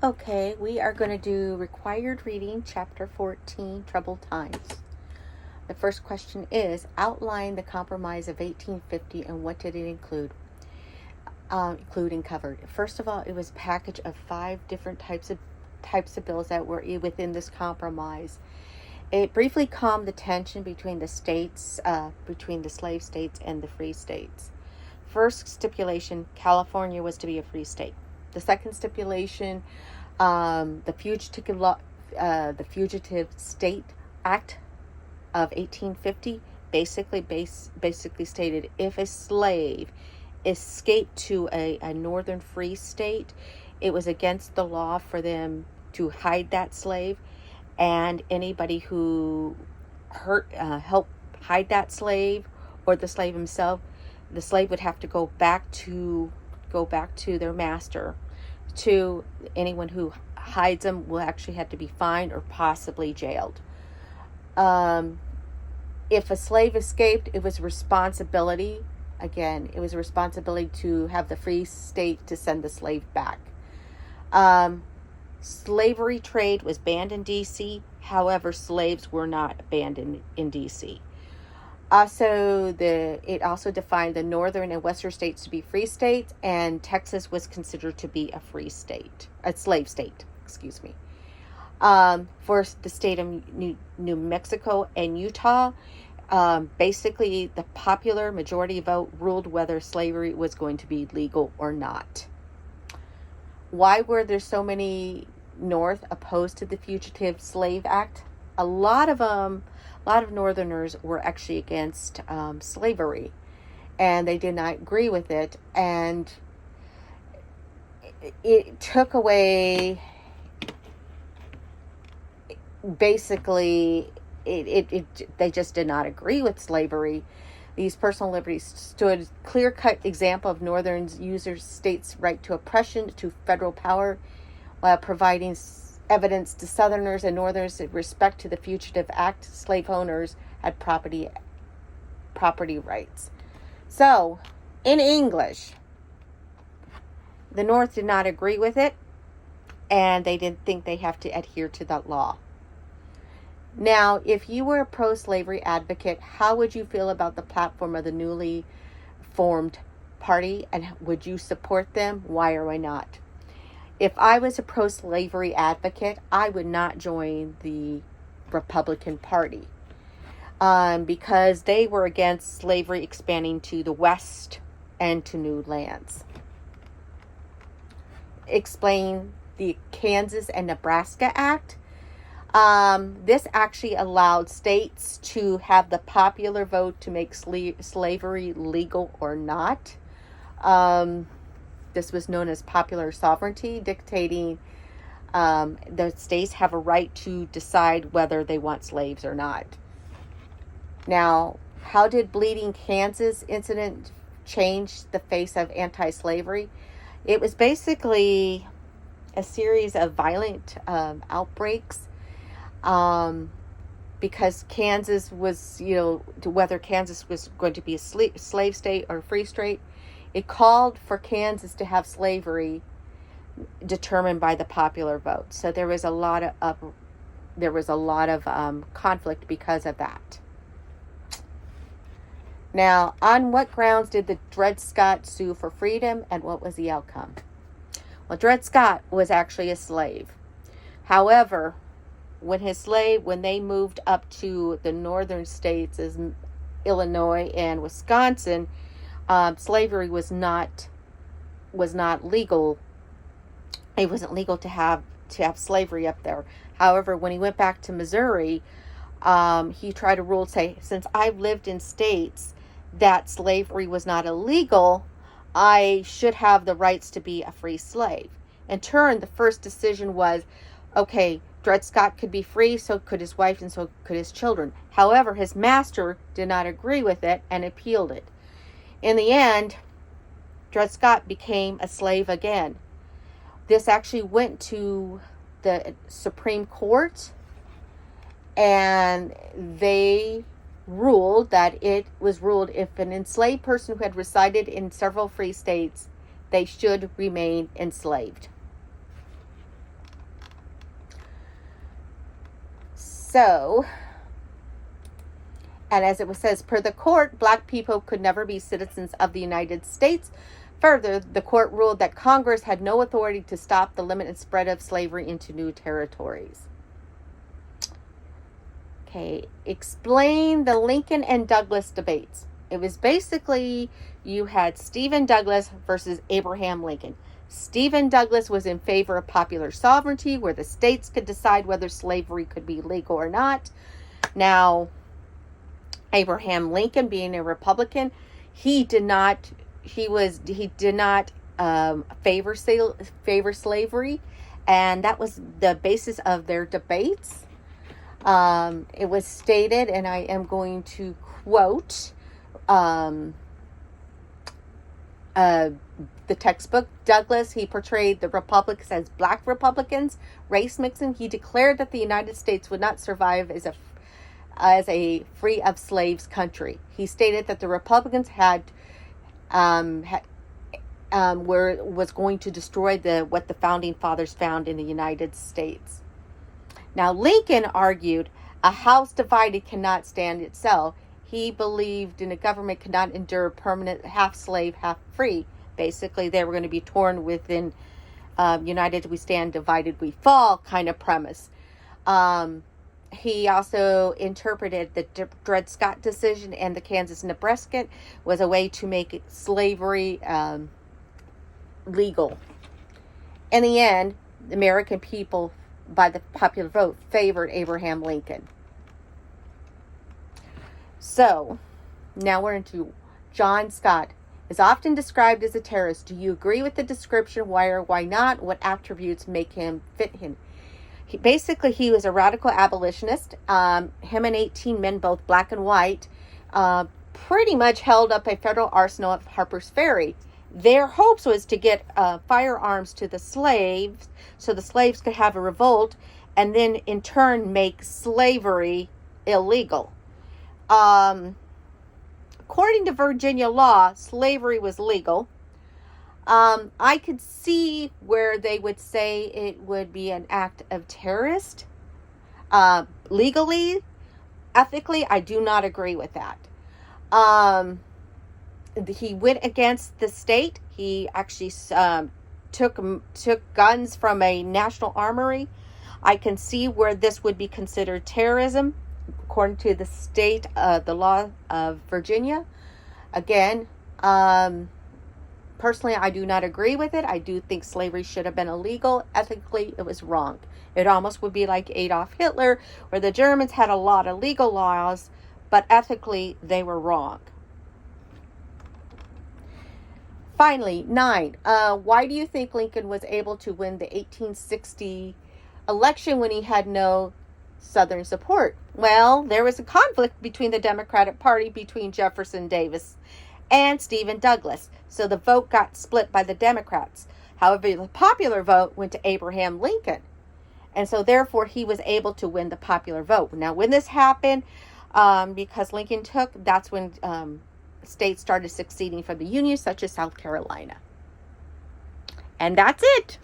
Okay, we are going to do required reading, chapter 14, Troubled Times. The first question is, outline the Compromise of 1850 and what did it include? Including covered. First of all, it was a package of 5 different types of bills that were within this compromise. It briefly calmed the tension between the states, between the slave states and the free states. First stipulation, California was to be a free state. The second stipulation, the Fugitive State Act of 1850 basically stated if a slave escaped to a northern free state, it was against the law for them to hide that slave, and anybody who helped hide that slave or the slave himself, the slave would have to go back to their master. To anyone who hides them will actually have to be fined or possibly jailed. If a slave escaped, it was responsibility. Again, it was a responsibility to have the free state to send the slave back. Slavery trade was banned in D.C. However, slaves were not banned in D.C. It also defined the northern and western states to be free states, and Texas was considered to be a slave state, excuse me. For the state of New Mexico and Utah, basically the popular majority vote ruled whether slavery was going to be legal or not. Why were there so many North opposed to the Fugitive Slave Act? A lot of Northerners were actually against slavery, and they did not agree with it, and it took away, basically, they just did not agree with slavery. These personal liberties stood clear-cut example of Northerners users states' right to oppression to federal power, while providing evidence to Southerners and Northerners with respect to the Fugitive Act. Slave owners had property rights. So, in English, the North did not agree with it, and they didn't think they have to adhere to that law. Now, if you were a pro-slavery advocate, how would you feel about the platform of the newly formed party, and would you support them? Why or why not? If I was a pro-slavery advocate, I would not join the Republican Party because they were against slavery expanding to the West and to new lands. Explain the Kansas and Nebraska Act. This actually allowed states to have the popular vote to make slavery legal or not. This was known as popular sovereignty, dictating the states have a right to decide whether they want slaves or not. Now, how did Bleeding Kansas incident change the face of anti-slavery? It was basically a series of violent outbreaks because Kansas was, whether Kansas was going to be a slave state or a free state, it called for Kansas to have slavery determined by the popular vote. So there was a lot of conflict because of that. Now, on what grounds did the Dred Scott sue for freedom, and what was the outcome? Well, Dred Scott was actually a slave. However, when they moved up to the northern states as Illinois and Wisconsin, slavery was not legal. It wasn't legal to have slavery up there. However, when he went back to Missouri, he tried to rule, say, since I've lived in states that slavery was not illegal, I should have the rights to be a free slave. In turn, the first decision was, okay, Dred Scott could be free, so could his wife, and so could his children. However, his master did not agree with it and appealed it. In the end, Dred Scott became a slave again. This actually went to the Supreme Court, and they ruled that it was ruled if an enslaved person who had resided in several free states, they should remain enslaved. So, and as it says, per the court, black people could never be citizens of the United States. Further, the court ruled that Congress had no authority to stop the limit and spread of slavery into new territories. Okay, explain the Lincoln and Douglas debates. It was basically, you had Stephen Douglas versus Abraham Lincoln. Stephen Douglas was in favor of popular sovereignty, where the states could decide whether slavery could be legal or not. Now, Abraham Lincoln, being a Republican, he did not favor slavery, and that was the basis of their debates. It was stated, and I am going to quote the textbook. Douglas, he portrayed the Republicans as black Republicans, race mixing. He declared that the United States would not survive as a free of slaves country. He stated that the Republicans was going to destroy what the founding fathers found in the United States. Now, Lincoln argued a house divided cannot stand itself. He believed in a government could not endure permanent half slave, half free. Basically, they were going to be torn within united we stand, divided we fall kind of premise. He also interpreted the Dred Scott decision and the Kansas-Nebraska was a way to make slavery legal. In the end, the American people, by the popular vote, favored Abraham Lincoln. So, now we're into John Scott. Is often described as a terrorist. Do you agree with the description? Why or why not? What attributes make him fit him? He was a radical abolitionist. Him and 18 men, both black and white, pretty much held up a federal arsenal at Harper's Ferry. Their hopes was to get firearms to the slaves so the slaves could have a revolt and then in turn make slavery illegal. According to Virginia law, slavery was legal. I could see where they would say it would be an act of terrorist. Legally, ethically, I do not agree with that. He went against the state. He actually took guns from a national armory. I can see where this would be considered terrorism, according to the state, the law of Virginia. Again, personally, I do not agree with it. I do think slavery should have been illegal. Ethically, it was wrong. It almost would be like Adolf Hitler, where the Germans had a lot of legal laws, but ethically, they were wrong. Finally, 9. Why do you think Lincoln was able to win the 1860 election when he had no Southern support? Well, there was a conflict between the Democratic Party, between Jefferson Davis and Stephen Douglas. So the vote got split by the Democrats. However, the popular vote went to Abraham Lincoln. And so therefore he was able to win the popular vote. Now when this happened, because Lincoln took, that's when states started seceding from the Union, such as South Carolina. And that's it.